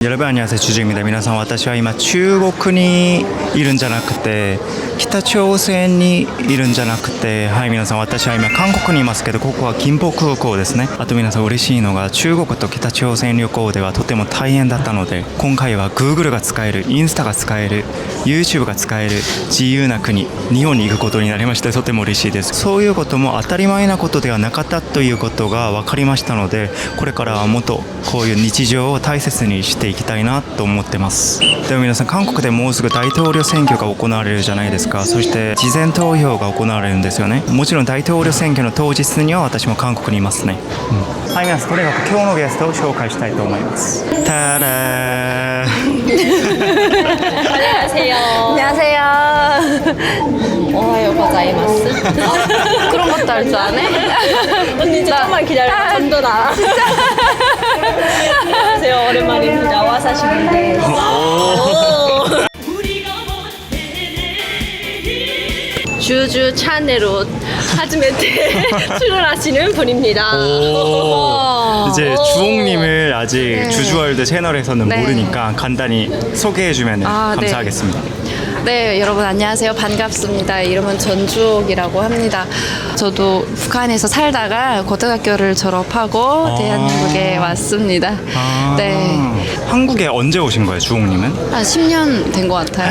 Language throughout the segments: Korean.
여러분 안녕하세요. 주주입니다. 皆さん私は今中国にいるんじゃなくて北朝鮮にいるんじゃなくて、はい、皆さん私は今韓国にいますけど、ここは金浦空港ですね。あと皆さん嬉しいのが中国と北朝鮮旅行ではとても大変だったので、今回は Google が使える、インスタが使える、 YouTube が使える自由な国、日本に行くことになりまして、とても嬉しいです。そういうことも当たり前なことではなかったということが分かりましたので、これからはもっとこういう日常を大切にしていきたいなと思ってます。でも皆さん、韓国でもうすぐ大統領選挙が行われるじゃないですか。そして事前投票が行われるんですよね。もちろん大統領選挙の当日には私も韓国にいますね。はい、皆さん、とにかく今日のゲストを紹介したいと思います。タラー안녕하세요. 안녕하세요. 오하요 고자이마스. 그런 것도 할 줄 아네? 언니 조금만 기다려. 전도 나. 안녕하세요. 오랜만입니다. 와사시인데. 주주 차내로 하즈메테 출연하시는 분입니다. 이제 주홍님을 아직 주주월드 채널에서는 네. 모르니까 간단히 소개해주면 감사하겠습니다. 네, 여러분 안녕하세요. 반갑습니다. 이름은 전주옥이라고 합니다. 저도 북한에서 살다가 고등학교를 졸업하고 대한민국에 왔습니다. 네. 한국에 언제 오신 거예요, 주홍님은? 한 10년 된 것 같아요.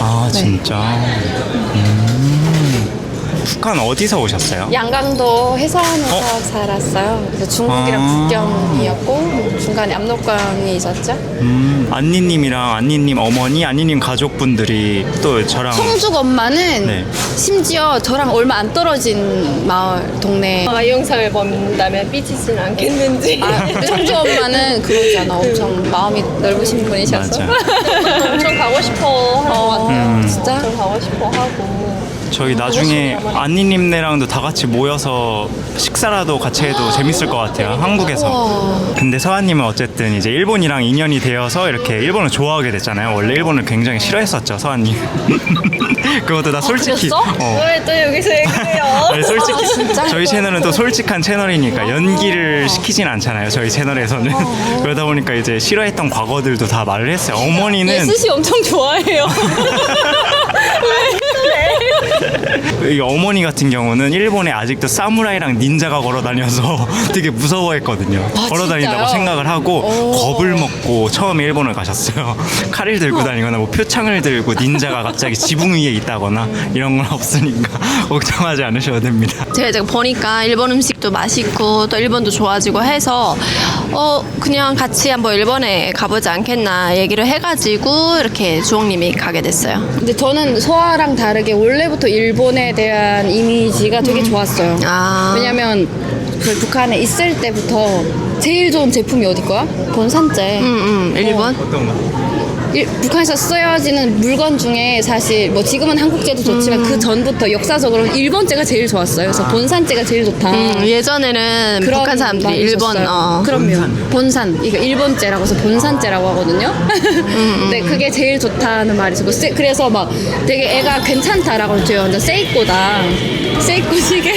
아, 네. 진짜? 북한 어디서 오셨어요? 양강도 해상에서 살았어요. 그래서 중국이랑 국경이었고 중간에 압록강이 있었죠. 안니님이랑 안니님 어머니, 안니님 가족분들이 또 저랑 성죽 엄마는 네. 심지어 저랑 얼마 안 떨어진 마을 동네. 이 영상을 본다면 삐치지는 않겠는지. 성죽 엄마는 그러지 않아. 엄청 마음이 넓으신 분이셔서. 맞아. 엄청 가고 싶어 할 것 같아요. 진짜? 엄청 가고 싶어 하고. 저희 나중에 안니님네랑도 다 같이 모여서 식사라도 같이 해도 재밌을 것 같아요, 한국에서. 근데 서아님은 어쨌든 이제 일본이랑 인연이 되어서 이렇게 일본을 좋아하게 됐잖아요. 원래 일본을 굉장히 싫어했었죠, 서아님. 그것도 다 솔직히. 그랬어? 왜 또 여기서 얘기해요? 네, 솔직히 진짜? 저희 채널은 또 솔직한 채널이니까 연기를 시키진 않잖아요, 저희 채널에서는. 그러다 보니까 이제 싫어했던 과거들도 다 말을 했어요. 어머니는 스시 엄청 좋아해요. 이 어머니 같은 경우는 일본에 아직도 사무라이랑 닌자가 걸어다녀서 되게 무서워했거든요. 걸어다닌다고 진짜요? 생각을 하고 겁을 먹고 처음에 일본을 가셨어요. 칼을 들고 다니거나 뭐 표창을 들고 닌자가 갑자기 지붕 위에 있다거나 이런 건 없으니까 걱정하지 않으셔도 됩니다. 제가 보니까 일본 음식도 맛있고 또 일본도 좋아지고 해서 그냥 같이 한번 일본에 가보지 않겠나 얘기를 해가지고 이렇게 주홍님이 가게 됐어요. 근데 저는 서아랑 다르게 원래부터 일본에 대한 이미지가 되게 좋았어요. 왜냐면 그 북한에 있을 때부터 제일 좋은 제품이 어디 거야? 본산재. 일본? 어떤 거? 북한에서 쓰여지는 물건 중에 사실 뭐 지금은 한국제도 좋지만 그 전부터 역사적으로 일본제가 제일 좋았어요. 그래서 본산제가 제일 좋다. 예전에는 그런 북한 사람들이 말이 일본 있었어요. 그럼요. 본산. 이거 일본제라고 해서 본산제라고 하거든요. 근데 그게 제일 좋다는 말이 있었고 그래서 막 되게 애가 괜찮다라고 해요. 완전 세이코다. 세이코 시계.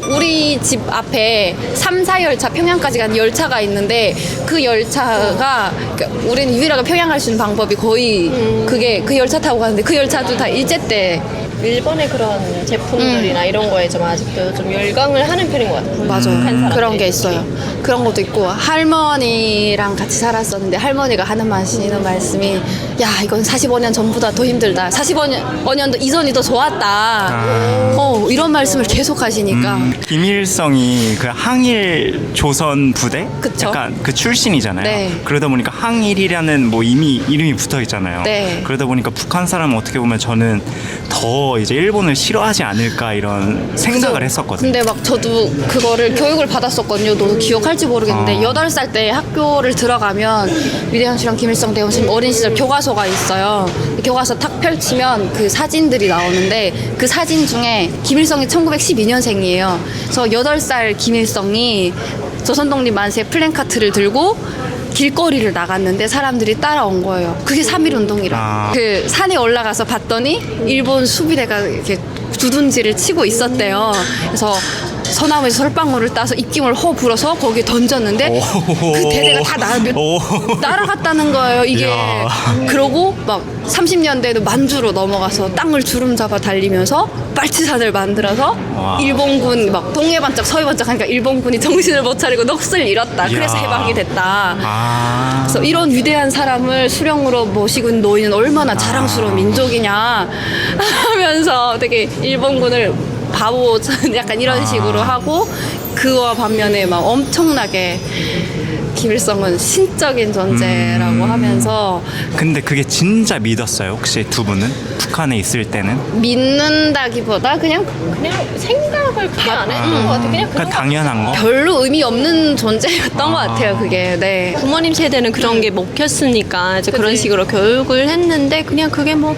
우리 집 앞에 3, 4열차 평양까지 가는 열차가 있는데 그 열차가 우리는 유일하게 평양 갈 수 있는 방법이 거의 그게 그 열차 타고 가는데 그 열차도 다 일제 때 일본의 그런 제품들이나 이런 거에 좀 아직도 좀 열광을 하는 편인 것 같아요. 맞아요. 그런 게 있어요. 그런 것도 있고 할머니랑 같이 살았었는데 할머니가 하시는 말씀이 야 이건 45년 전보다 더 힘들다. 45년 이전이 더 좋았다. 이런 말씀을 계속 하시니까 김일성이 그 항일 조선 부대? 그쵸. 약간 그 출신이잖아요. 네. 그러다 보니까 항일이라는 뭐 이미 이름이 붙어 있잖아요. 네. 그러다 보니까 북한 사람은 어떻게 보면 저는 더 이제 일본을 싫어하지 않을까 이런 생각을 했었거든요. 근데 막 저도 그거를 교육을 받았었거든요. 너도 기억할지 모르겠는데 8살 때 학교를 들어가면 위대한 수령 김일성 대원님 어린 시절 교과서가 있어요. 교과서 탁 펼치면 그 사진들이 나오는데 그 사진 중에 김일성이 1912년생이에요. 그래서 8살 김일성이 조선독립 만세 플랜카트를 들고 길거리를 나갔는데 사람들이 따라온 거예요. 그게 3.1 운동이라. 그 산에 올라가서 봤더니 일본 수비대가 이렇게 두둔지를 치고 있었대요. 그래서 소나무에서 솔방울을 따서 입김을 호 불어서 거기에 던졌는데 그 대대가 다 날아갔다는 거예요. 이게 이야. 그러고 막 30년 대도 만주로 넘어가서 땅을 주름 잡아 달리면서 빨치산을 만들어서 와. 일본군 막 동해반짝 서해반짝 하니까 일본군이 정신을 못 차리고 넋을 잃었다. 그래서 이야. 해방이 됐다. 아. 그래서 이런 위대한 사람을 수령으로 모시고 있는 너희는 얼마나 자랑스러운 민족이냐 하면서 되게 일본군을 바보 약간 이런 식으로 하고 그와 반면에 막 엄청나게 김일성은 신적인 존재라고 하면서 근데 그게 진짜 믿었어요 혹시 두 분은? 북한에 있을 때는? 믿는다기보다 그냥 생각을 그게 안 했던 것 같아. 그냥 그러니까 당연한 거? 별로 의미 없는 존재였던 것 같아요. 그게 네. 부모님 세대는 그런 게 먹혔으니까 이제 그런 그치. 식으로 교육을 했는데 그냥 그게 뭐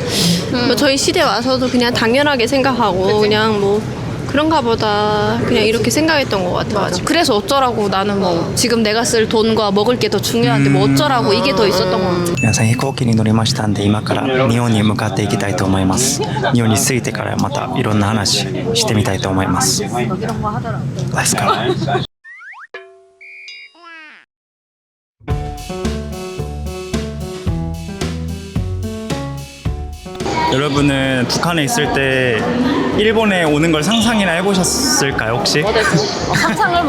저희 시대 와서도 그냥 당연하게 생각하고 그냥 뭐 그런가 보다 그냥 이렇게 생각했던 것 같아가지고. 그래서 어쩌라고 나는 뭐 지금 내가 쓸 돈과 먹을 게 더 중요한데 뭐 어쩌라고 이게 더 있었던 것 같아요. 皆さん飛行機に乗りましたんで今から日本に向かっていきたいと思います日本に着いてからまたいろんな話してみたいと思います Let's go 여러분은 북한에 있을 때 일본에 오는 걸 상상이나 해보셨을까요 혹시? 상상을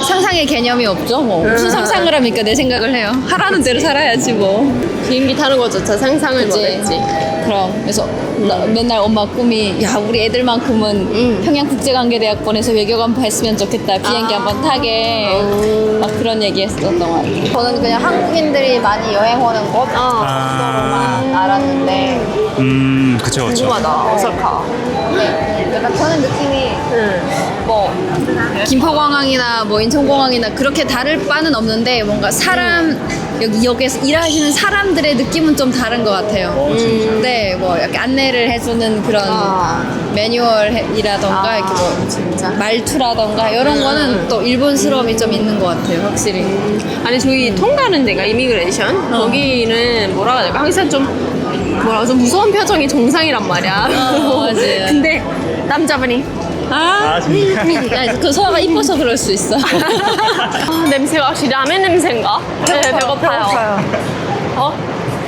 상상의 개념이 없죠. 뭐 무슨 상상을 합니까? 내 생각을 해요. 하라는 대로 살아야지 뭐. 비행기 타는 것조차 상상을 못했지. 그럼 그래서 맨날 엄마 꿈이 야 우리 애들만큼은 평양국제관계대학원에서 외교관부 했으면 좋겠다. 비행기 한번 타게 막 그런 얘기했었던 것 같아요. 저는 그냥 한국인들이 많이 여행 오는 곳 정도로만 알았는데 그쵸 그쵸 궁금하다. 어설카. 약간 저는 느낌이 뭐 김포공항이나 뭐 인천공항이나 그렇게 다를 바는 없는데 뭔가 사람 여기에서 일하시는 사람들의 느낌은 좀 다른 것 같아요. 네, 뭐 약간 안내를 해주는 그런 매뉴얼이라던가 이렇게 뭐 진짜. 말투라던가 이런 거는 또 일본스러움이 좀 있는 것 같아요, 확실히. 아니 저기 통과하는 데가 이미그레이션 거기는 뭐라 해야 될까 항상 좀 좀 무서운 표정이 정상이란 말이야. 맞아요. 근데 남자분이 그 소아가 이뻐서 그럴 수 있어. 냄새가 혹시 라멘 냄새인가? 네, 배고파요.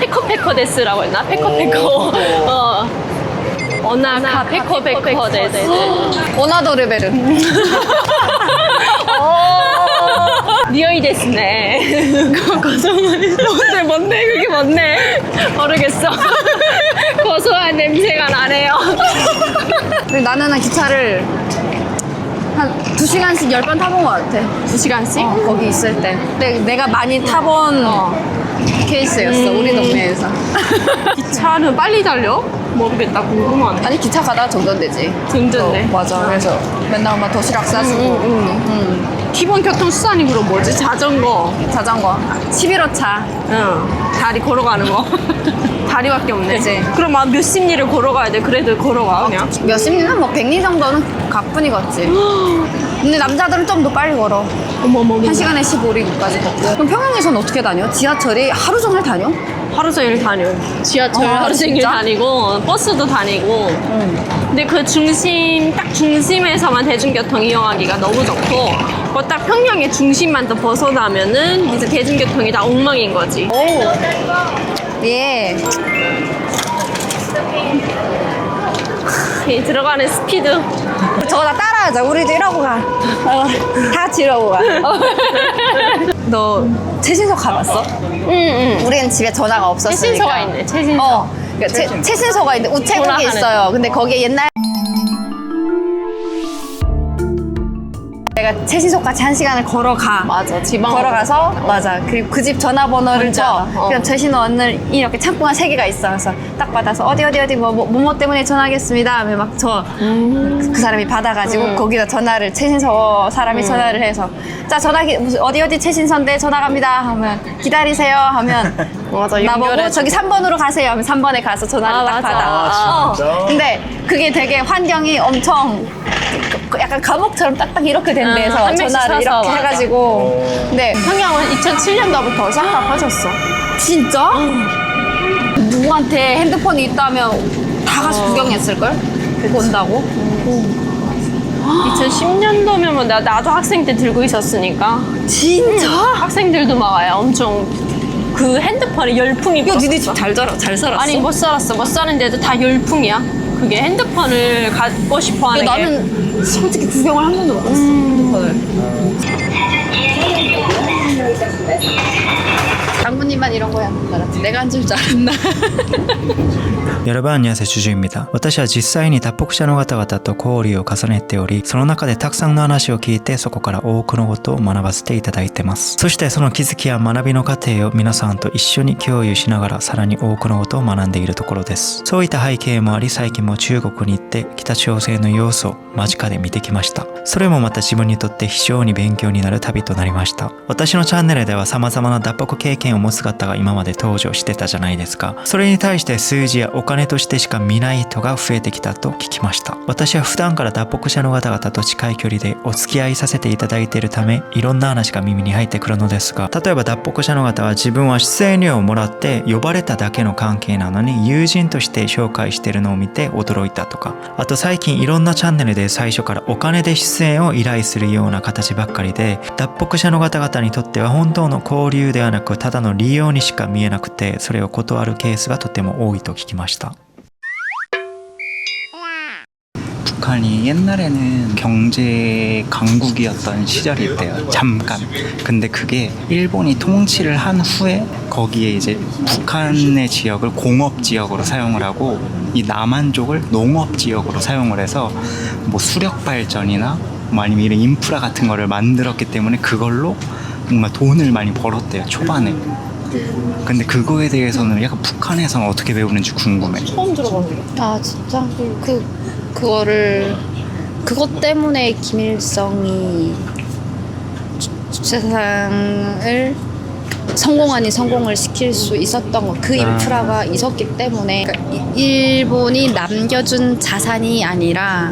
페코페코 데스라고 했나? 페코페코. 오나카 페코페코 데스. 오나도 레베르. 니어이 데스네. 고소한 뭔데 그게 뭔데? 모르겠어. 고소한 냄새가 나네요. 나는 기차를 한 2시간씩 10번 타본 것 같아. 2시간씩? 거기 있을 때. 근데 내가 많이 타본 케이스였어, 우리 동네에서. 기차는 빨리 달려? 모르겠다. 궁금하네. 아니, 기차 가다가 정전되지. 정전돼. 맞아. 그래서 맨날 엄마 도시락 싸주고. 기본 교통수단이 그럼 뭐지? 자전거. 자전거. 11호차. 응. 다리 걸어가는 거. 다리밖에 없네. 그치. 그럼 막 몇십 리를 걸어가야 돼. 그래도 걸어가 그냥. 몇십 리는 뭐 100리 정도는 가뿐히 걷지. 근데 남자들은 좀 더 빨리 걸어. 어머머. 1시간에 15리까지 걷고. 그럼 평양에서는 어떻게 다녀? 지하철이 하루 종일 다녀? 하루 종일 다녀. 지하철 하루 종일 진짜? 다니고 버스도 다니고. 근데 그 딱 중심에서만 대중교통 이용하기가 너무 좋고 딱 평양의 중심만 더 벗어나면은 이제 대중교통이 다 엉망인 거지. 예. 이 들어가는 스피드. 저거 다 따라하자. 우리도 이러고 가. 다 같이 이러고 가. 너 최신석 가봤어? 응. 우리는 집에 전화가 없었으니까. 최신소가 있네. 최신소. 그러니까 최신소가 있는데 우체국이 돌아가는. 있어요. 근데 거기에 옛날 내가 최신소까지 1시간을 걸어가. 맞아. 지방 걸어가서 맞아. 그리고 그 집 전화번호를 뭔지 줘. 알아. 그럼 최신원을 이렇게 창구가 3개가 있어. 그래서 딱 받아서 어디 뭐 때문에 전화하겠습니다. 하면 막 줘. 그 사람이 받아가지고 거기다 전화를 최신서 사람이 전화를 해서 자 어디 최신서인데 전화 갑니다. 하면 기다리세요. 하면 맞아. 나보고 연결해. 저기 3번으로 가세요. 하면 3번에 가서 전화를 딱 맞아. 받아. 근데 그게 되게 환경이 엄청 약간 감옥처럼 딱딱 이렇게 된 데서 한 명씩 전화를 서서, 이렇게 맞아. 해가지고 근데 평양은 2007년도부터 쌍갑하셨어. 진짜? 누구한테 핸드폰이 있다면 다 가서 구경했을걸? 본다고? 2010년도면 나도 학생 때 들고 있었으니까. 진짜? 학생들도 막 엄청 그 핸드폰에 열풍이 야, 니네 불었어. 집 잘 살았어? 아니 못 살았어. 못 사는데도 다 열풍이야. 그게 핸드폰을 갖고 싶어 하는 야, 게. 나는 솔직히 구경을 한 번도 못 했어. 핸드폰을. 장모님만 이런 거야. 알았지? 내가 앉을 줄 알았나? 여러분 안녕하세요 주주입니다。私は実際に脱北者の方々と交流を重ねており、その中でたくさんの話を聞いて、そこから多くのことを学ばせていただいてます。そしてその気づきや学びの過程を皆さんと一緒に共有しながら、さらに多くのことを学んでいるところです。そういった背景もあり、最近も中国に行って北朝鮮の様子を間近で見てきました。それもまた自分にとって非常に勉強になる旅となりました。私のチャンネルでは様々な脱北経験を持つ方が今まで登場してたじゃないですか。それに対して数字やお金としてしか見ない人が増えてきたと聞きました。私は普段から脱北者の方々と近い距離でお付き合いさせていただいているため、いろんな話が耳に入ってくるのですが、例えば脱北者の方は自分は出演料をもらって呼ばれただけの関係なのに友人として紹介しているのを見て驚いたとか、あと最近いろんなチャンネルで最初からお金で出演を依頼するような形ばっかりで、脱北者の方々にとっては本当の交流ではなくただの利用にしか見えなくて、それを断るケースがとても多いと聞きました。 북한이 옛날에는 경제 강국이었던 시절이 있대요. 잠깐. 근데 그게 일본이 통치를 한 후에 거기에 이제 북한의 지역을 공업 지역으로 사용을 하고 이 남한족을 농업 지역으로 사용을 해서 뭐 수력 발전이나 뭐 아니면 이런 인프라 같은 거를 만들었기 때문에 그걸로 뭔가 돈을 많이 벌었대요. 초반에. 근데 그거에 대해서는 약간 북한에서는 어떻게 배우는지 궁금해. 처음 들어봤는데. 아, 진짜? 그것 때문에 김일성이 세상을 성공 아닌 성공을 시킬 수 있었던 거, 그 인프라가 있었기 때문에, 그러니까 일본이 남겨준 자산이 아니라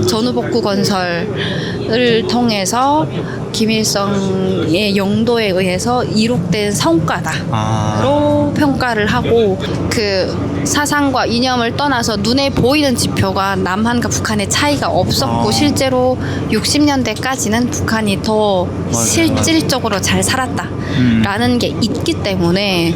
전후복구 건설을 통해서 김일성의 영도에 의해서 이룩된 성과다로 평가를 하고, 그 사상과 이념을 떠나서 눈에 보이는 지표가 남한과 북한의 차이가 없었고, 실제로 60년대까지는 북한이 더 실질적으로 잘 살았다라는 게 있기 때문에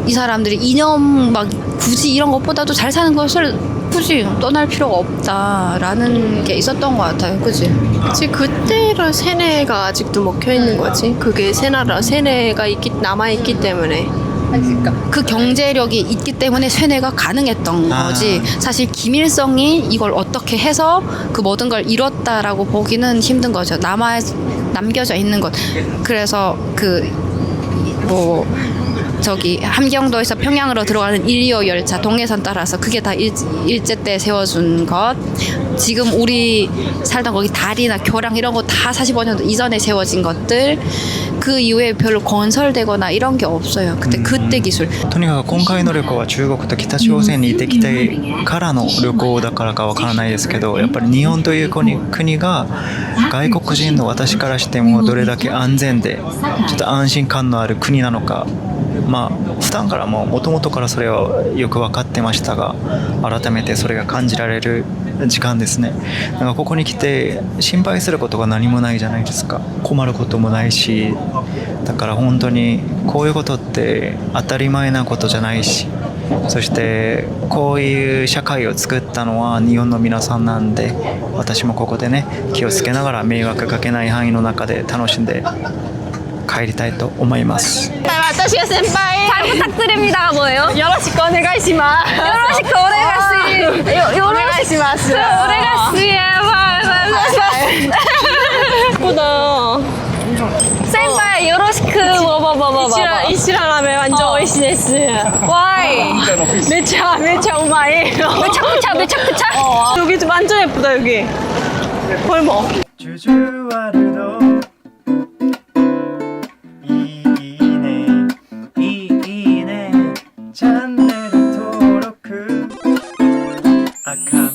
이 사람들이 이념 막 굳이 이런 것보다도 잘 사는 것을 굳이 떠날 필요가 없다라는 게 있었던 것 같아요. 그치? 그치, 그때로 세뇌가 아직도 먹혀 있는 거지. 그게 세뇌가 남아있기 때문에. 그러니까 그 경제력이 있기 때문에 세뇌가 가능했던 거지. 사실 김일성이 이걸 어떻게 해서 그 모든 걸 이뤘다라고 보기는 힘든 거죠. 남겨져 있는 것. 그래서 저기 함경도에서 평양으로 들어가는 125 열차 동해선 따라서 그게 다 일제 때 세워준 것. 지금 우리 살던 거기 다리나 교량 이런 거 다 45년도 이전에 세워진 것들. 그 이후에 별로 건설되거나 이런 게 없어요. 그때 기술. とにかく今回の旅行は中国と北朝鮮に行ってきてからの旅行だからかわからないですけど、やっぱり日本という国が外国人の私からしてもどれだけ安全でちょっと安心感のある国なのか、まあ普段からもともとからそれはよく分かってましたが、改めてそれが感じられる時間ですね。なんかここに来て心配することが何もないじゃないですか。困ることもないし、だから本当にこういうことって当たり前なことじゃないし、そしてこういう社会を作ったのは日本の皆さんなんで、私もここでね気をつけながら迷惑かけない範囲の中で楽しんで帰りたいと思います。 私が先輩잘 부탁드립니다가 뭐예요? 요로시크 오네가시마스. 요로시크 오네가시. 요로시마스. 오네가시. 예쁘다. 센파이 요로시크. 봐봐. 이시라 라멘 완전 오이시데스. 와이. 매차 우마이. 매차쿠차. 여기 좀 완전 예쁘다 여기. 골목. 주주와르도. チャンネル登録赤